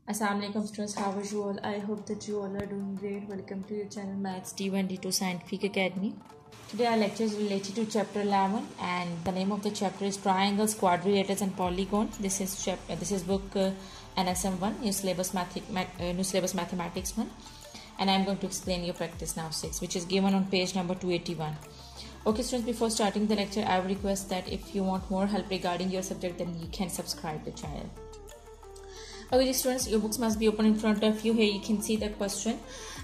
Assalamualaikum students, how are you all? I hope that you all are doing great. Welcome to your channel Maths D1 D2 Scientific Academy. Today our lecture is related to chapter 11 and the name of the chapter is Triangles, Quadrilaters and Polygons. This is book NSM1, New Syllabus Mathematics 1, and I am going to explain your practice now 6, which is given on page number 281. Okay students, before starting the lecture I would request that if you want more help regarding your subject then you can subscribe the channel. Okay students, your books must be open in front of you. Here you can see the question.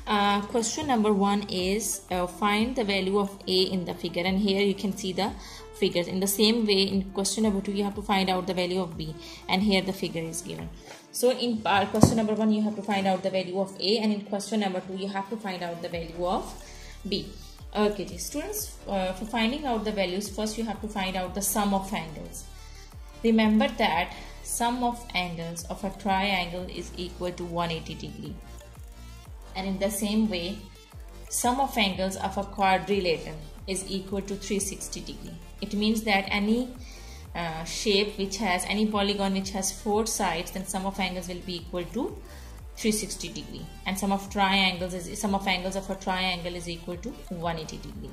Question number 1 is find the value of A in the figure, and here you can see the figures. In the same way, in question number 2 you have to find out the value of B, and here the figure is given. So in question number 1 you have to find out the value of A, and in question number 2 you have to find out the value of B. Okay students, for finding out the values, first you have to find out the sum of angles. Remember that sum of angles of a triangle is equal to 180 degree, and in the same way sum of angles of a quadrilateral is equal to 360 degree. It means that any shape which has any polygon which has 4 sides, then sum of angles will be equal to 360 degree, and sum of angles of a triangle is equal to 180 degree.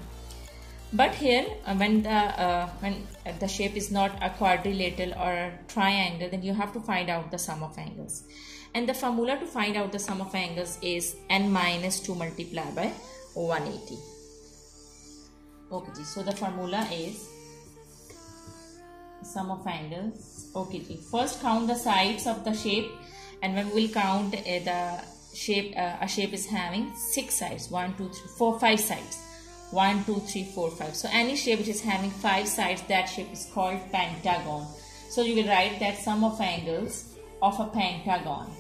But here when the shape is not a quadrilateral or a triangle, then you have to find out the sum of angles, and the formula to find out the sum of angles is n minus 2 multiplied by 180. Okay, so the formula is sum of angles. Okay, first count the sides of the shape, and when we will count the shape, a shape is having 6 sides, 1 2 3 4 5 sides, 1 2 3 4 5. So any shape which is having 5 sides, that shape is called pentagon. So you will write that sum of angles of a pentagon.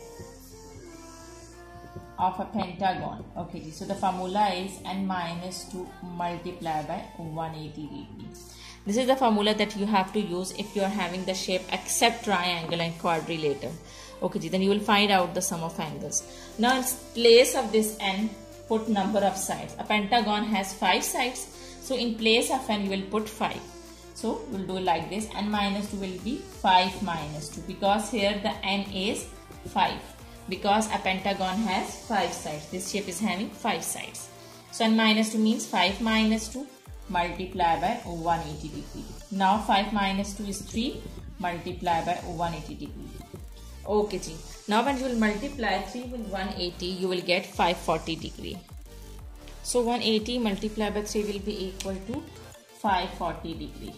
Okay, so the formula is n minus 2 multiplied by 180 degree. This is the formula that you have to use if you are having the shape except triangle and quadrilateral. Okay, then you will find out the sum of angles. Now in place of this n, put number of sides. A pentagon has 5 sides, so in place of n you will put 5. So we'll do like this, n minus 2 will be 5 minus 2, because here the n is 5, because a pentagon has 5 sides. This shape is having 5 sides. So n minus 2 means 5 minus 2 multiplied by 180 degree. Now 5 minus 2 is 3 multiplied by 180 degree. Okay, now when you will multiply 3 with 180, you will get 540 degree. So 180 multiplied by 3 will be equal to 540 degree.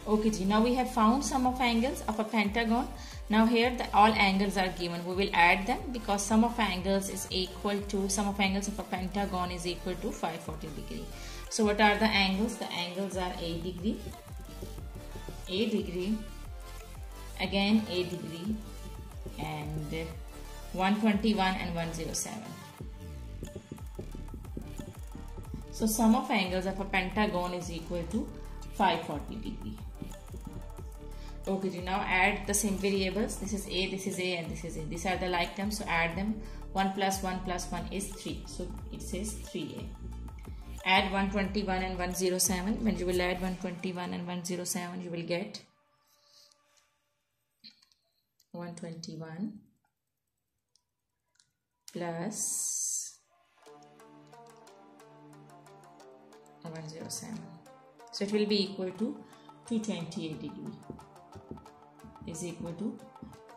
Okay, now we have found sum of angles of a pentagon. Now here all angles are given. We will add them because sum of angles of a pentagon is equal to 540 degree. So what are the angles? The angles are A degree, again A degree, and 121 and 107. So sum of angles of a pentagon is equal to 540 degree. Okay, now add the same variables. This is A, this is A, and this is A. These are the like terms, so add them. 1 plus 1 plus 1 is 3. So it says 3A. Add 121 and 107. When you will add 121 and 107, you will get 121 plus 107. So it will be equal to 228 degree is equal to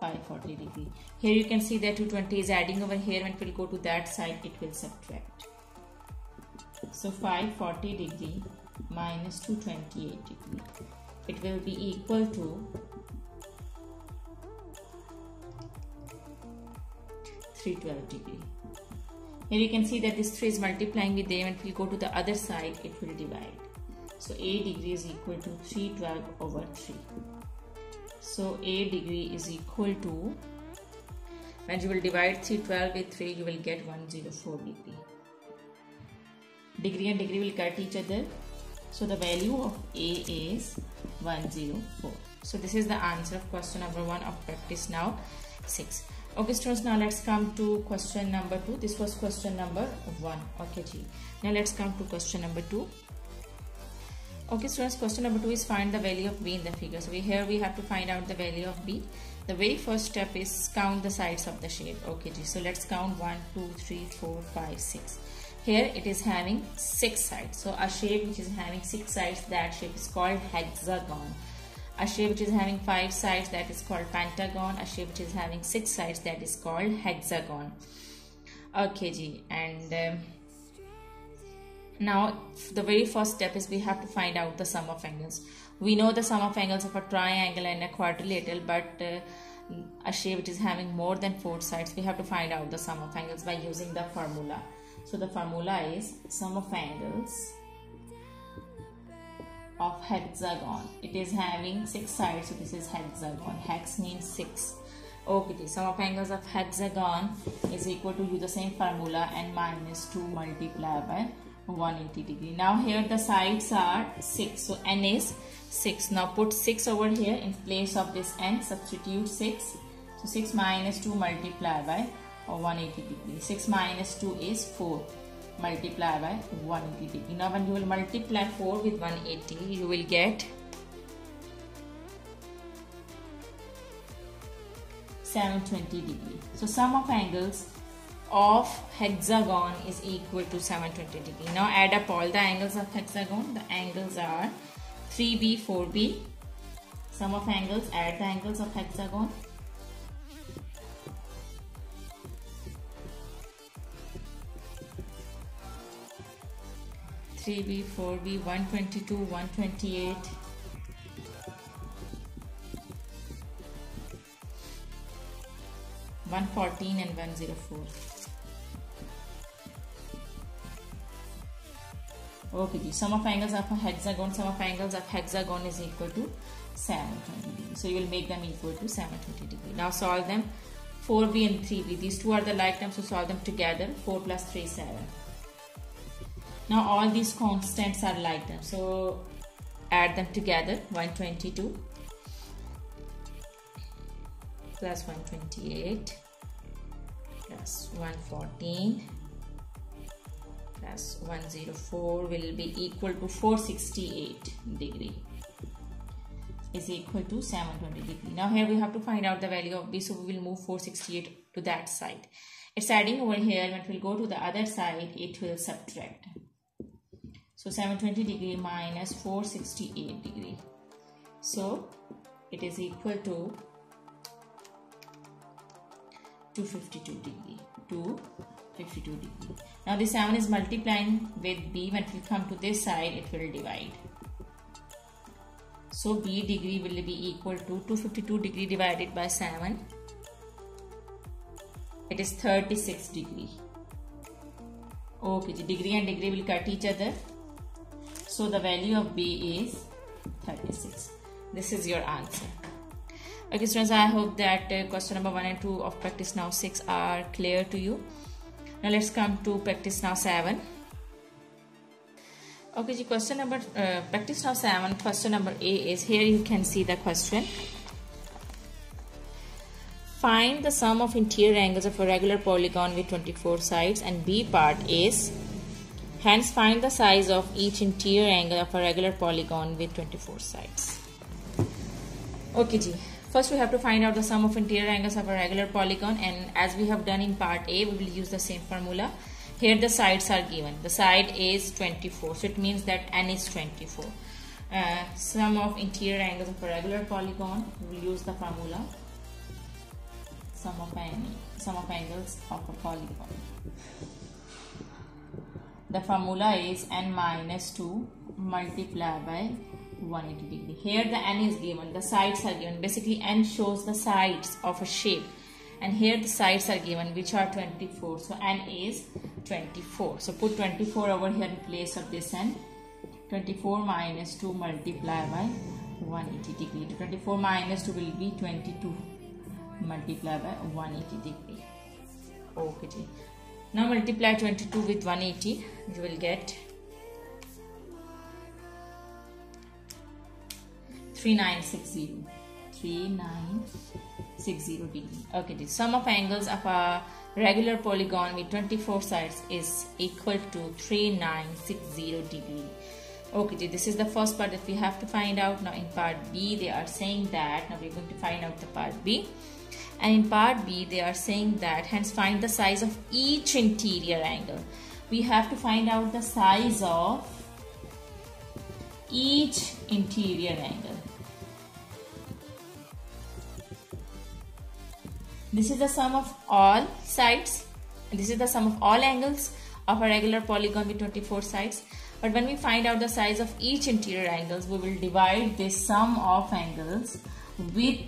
540 degree. Here you can see that 220 is adding over here. When it will go to that side, it will subtract. So 540 degree minus 228 degree, it will be equal to 312 degree. Here you can see that this 3 is multiplying with A. When it will go to the other side, it will divide. So A degree is equal to 312 over 3. So A degree is equal to, when you will divide 312 with 3, you will get 104 degree. Degree and degree will cut each other. So the value of A is 104. So this is the answer of question number 1 of practice now 6. Okay students, now let's come to question number 2. This was question number 1. Okay, now let's come to question number 2. Okay students, question number 2 is find the value of b in the figure. So here we have to find out the value of b. The very first step is count the sides of the shape. Okay, so let's count 1, 2, 3, 4, 5, 6. Here it is having 6 sides. So a shape which is having 6 sides, that shape is called hexagon. A shape which is having 5 sides, that is called pentagon. A shape which is having 6 sides, that is called hexagon. Okay ji, and now the very first step is we have to find out the sum of angles. We know the sum of angles of a triangle and a quadrilateral, but a shape which is having more than 4 sides, we have to find out the sum of angles by using the formula. So the formula is sum of angles of hexagon. It is having 6 sides, so this is hexagon. Hex means 6. Okay, the sum of angles of hexagon is equal to, use the same formula, n minus 2 multiplied by 180 degree. Now here the sides are 6, so n is 6. Now put 6 over here in place of this n, substitute 6. So 6 minus 2 multiplied by 180 degree. 6 minus 2 is 4 multiplied by 180 degree. Now when you will multiply 4 with 180, you will get 720 degree. So sum of angles of hexagon is equal to 720 degree. Now add up all the angles of hexagon. The angles are 3b, 4b. Sum of angles, add the angles of hexagon. (3b, 4b), 122, 128, 114 and 104. Okay, the sum of angles of a hexagon, sum of angles of hexagon is equal to 720 degree. So you will make them equal to 720 degree. Now solve them. 4b and 3b, these two are the like terms, so solve them together. 4 plus 3 is 7. Now all these constants are like terms, so add them together. 122 plus 128 plus 114 plus 104 will be equal to 468 degree, is equal to 720 degree. Now here we have to find out the value of b, so we will move 468 to that side. It's adding over here. When it will go to the other side, it will subtract. So 720 degree minus 468 degree. So it is equal to 252 degree. 252 degree. Now this 7 is multiplying with b. When it will come to this side, it will divide. So b degree will be equal to 252 degree divided by 7. It is 36 degree. Okay, the degree and degree will cut each other. So the value of b is 36. This is your answer. Okay students, I hope that question number 1 and 2 of practice now 6 are clear to you. Now let's come to practice now 7. Okay, question number practice now 7. Question number A is, here you can see the question. Find the sum of interior angles of a regular polygon with 24 sides, and B part is, hence find the size of each interior angle of a regular polygon with 24 sides. Okay ji. First we have to find out the sum of interior angles of a regular polygon, and as we have done in part A, we will use the same formula. Here the sides are given. The side is 24, so it means that n is 24. Sum of interior angles of a regular polygon, we will use the formula. Sum of angles of a polygon. The formula is n minus 2 multiplied by 180 degree. Here the n is given, the sides are given. Basically n shows the sides of a shape, and here the sides are given, which are 24. So n is 24. So put 24 over here in place of this n. 24 minus 2 multiplied by 180 degree. 24 minus 2 will be 22 multiplied by 180 degree. Okay. Now multiply 22 with 180. You will get 3960. 3960 degree. Okay, the sum of angles of a regular polygon with 24 sides is equal to 3960 degree. Okay, this is the first part that we have to find out. Now in part B they are saying that, now we're going to find out the part B, and in part B they are saying that hence find the size of each interior angle. We have to find out the size of each interior angle. This is the sum of all sides, and this is the sum of all angles of a regular polygon with 24 sides. But when we find out the size of each interior angles, we will divide this sum of angles with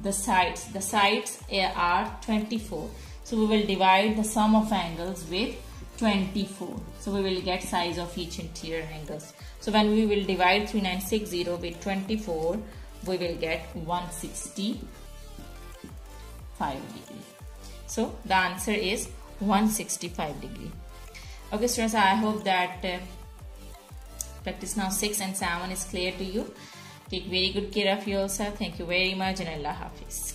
the sides. The sides are 24. So we will divide the sum of angles with 24. So we will get size of each interior angles. So when we will divide 3960 with 24, we will get 165 degree. So the answer is 165 degree. Okay students, I hope that practice now 6 and 7 is clear to you. Take very good care of yourself. Thank you very much, and Allah Hafiz.